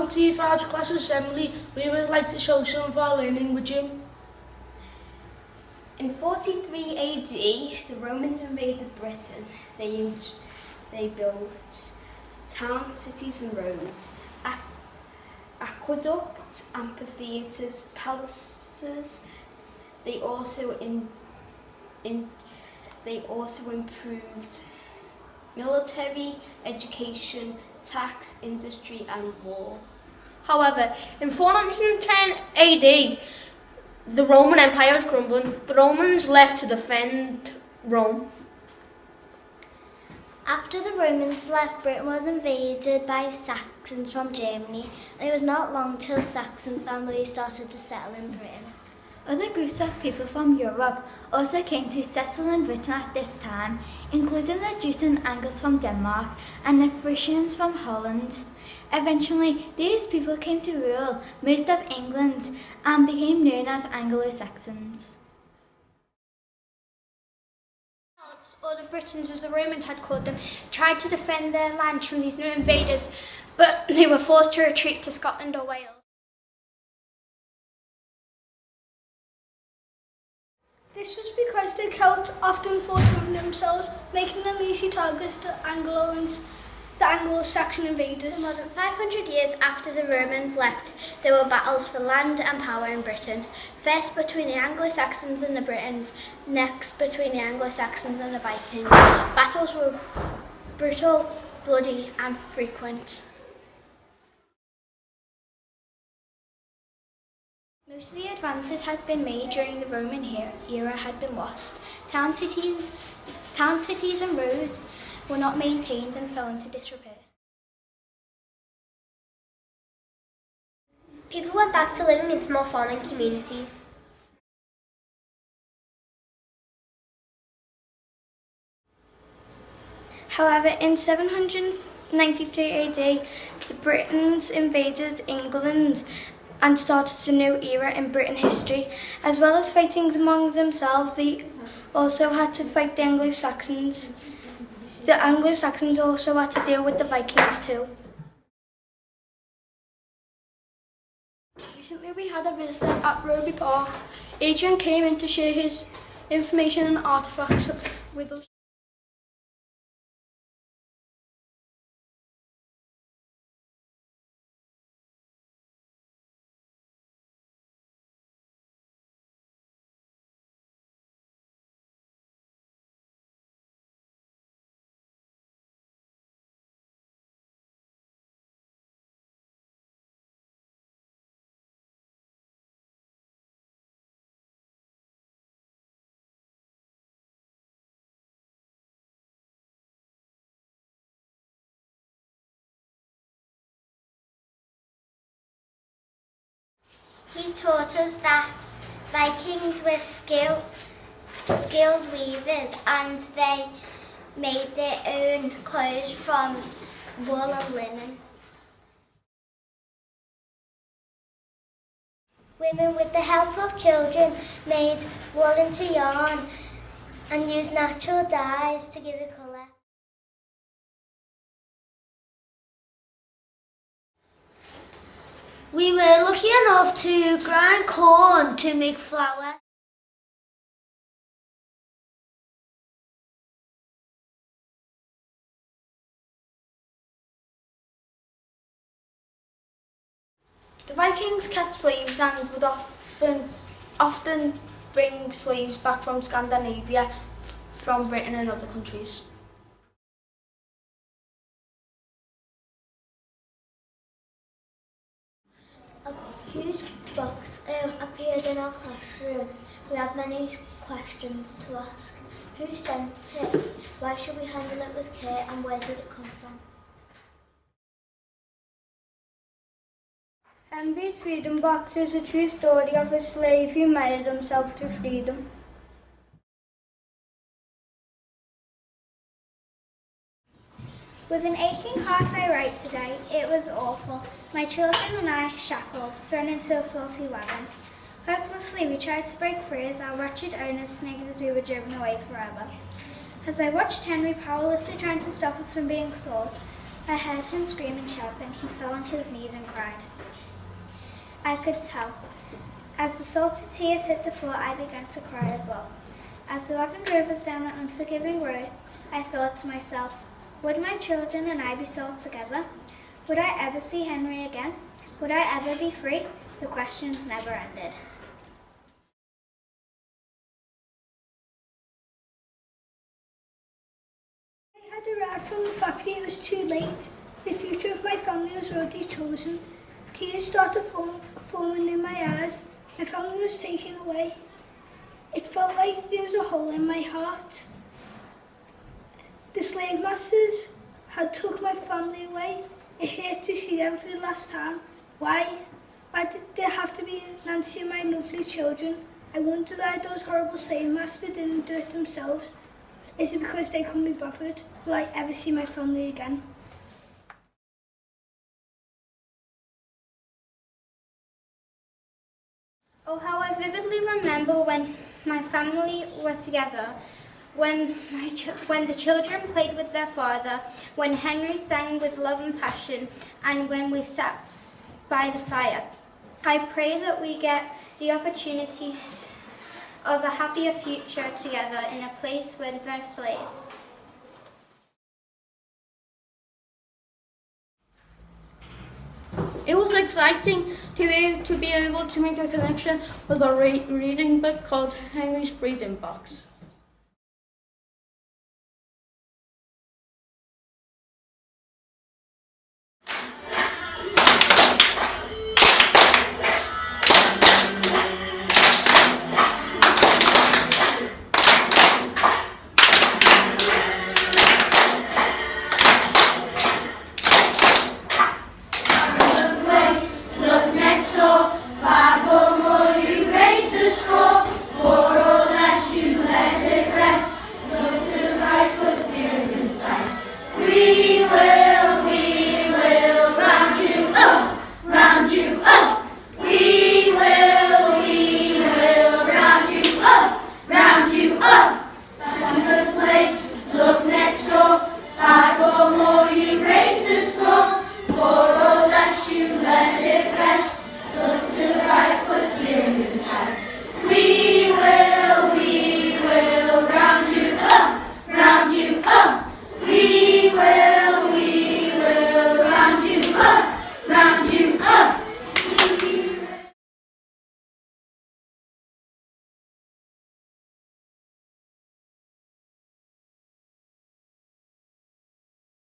T5's class assembly, we would like to show some of our learning with you. In 43 AD, the Romans invaded Britain. They built towns, cities and roads, aqueducts, amphitheatres, palaces. They also improved military, education, tax, industry and war. However, in 410 AD, the Roman Empire was crumbling. The Romans left to defend Rome. After the Romans left, Britain was invaded by Saxons from Germany, and it was not long till Saxon families started to settle in Britain. Other groups of people from Europe also came to settle in Britain at this time, including the Jutes and Angles from Denmark and the Frisians from Holland. Eventually, these people came to rule most of England and became known as Anglo-Saxons. Or the Britons, as the Romans had called them, tried to defend their land from these new invaders, but they were forced to retreat to Scotland or Wales. This was because the Celts often fought among themselves, making them easy targets to the Anglo-Saxon invaders. More than 500 years after the Romans left, there were battles for land and power in Britain. First between the Anglo-Saxons and the Britons, next between the Anglo-Saxons and the Vikings. Battles were brutal, bloody and frequent. Most of the advances had been made during the Roman era had been lost. Town cities and roads were not maintained and fell into disrepair. People went back to living in small farming communities. However, in 793 AD, the Britons invaded England and started a new era in Britain history. As well as fighting among themselves, they also had to fight the Anglo-Saxons. The Anglo-Saxons also had to deal with the Vikings too. Recently we had a visitor at Roby Park. Adrian came in to share his information and artefacts with us. He taught us that Vikings were skilled weavers and they made their own clothes from wool and linen. Women, with the help of children, made wool into yarn and used natural dyes to give it colour. We were lucky enough to grind corn to make flour. The Vikings kept slaves and would often bring slaves back from Scandinavia, from Britain and other countries. A huge box appeared in our classroom. We had many questions to ask. Who sent it? Why should we handle it with care? And where did it come from? Envy's Freedom Box is a true story of a slave who married himself to freedom. With an aching heart I write today. It was awful. My children and I shackled, thrown into a filthy wagon. Hopelessly we tried to break free as our wretched owners snagged as we were driven away forever. As I watched Henry powerlessly trying to stop us from being sold, I heard him scream and shout, then he fell on his knees and cried. I could tell. As the salty tears hit the floor, I began to cry as well. As the wagon drove us down the unforgiving road, I thought to myself, would my children and I be sold together? Would I ever see Henry again? Would I ever be free? The questions never ended. I had arrived from the factory. It was too late. The future of my family was already chosen. Tears started forming in my eyes. My family was taken away. It felt like there was a hole in my heart. The slave masters had took my family away. It hurt to see them for the last time. Why? Why did there have to be Nancy and my lovely children? I wonder why those horrible slave masters didn't do it themselves. Is it because they couldn't be bothered? Will I ever see my family again? Oh, how I vividly remember when my family were together, when the children played with their father, when Henry sang with love and passion, and when we sat by the fire. I pray that we get the opportunity of a happier future together in a place where there are slaves. It was exciting to be able to make a connection with a reading book called Henry's Freedom Box. We will round you up, round you up.